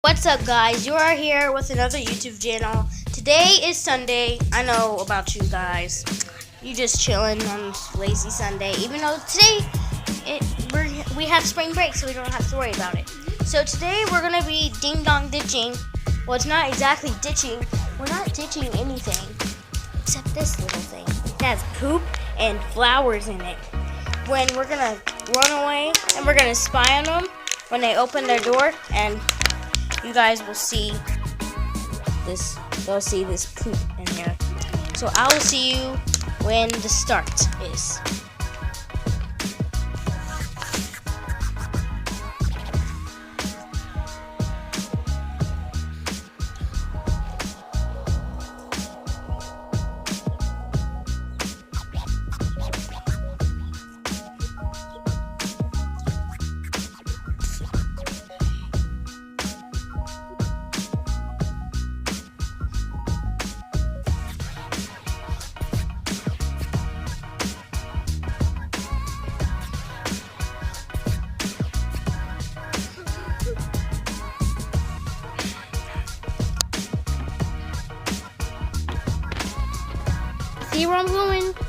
What's up, guys? You are here with another YouTube channel. Today is Sunday. I know about you guys. You just chilling on lazy Sunday. Even though today we have spring break, so we don't have to worry about it. So today we're gonna be ding dong ditching. Well, it's not exactly ditching. We're not ditching anything except this little thing. It has poop and flowers in it. When we're gonna run away and we're gonna spy on them when they open their door, and you guys will see this. You'll see this poop in here. So I will see you when the start is. See where I'm going?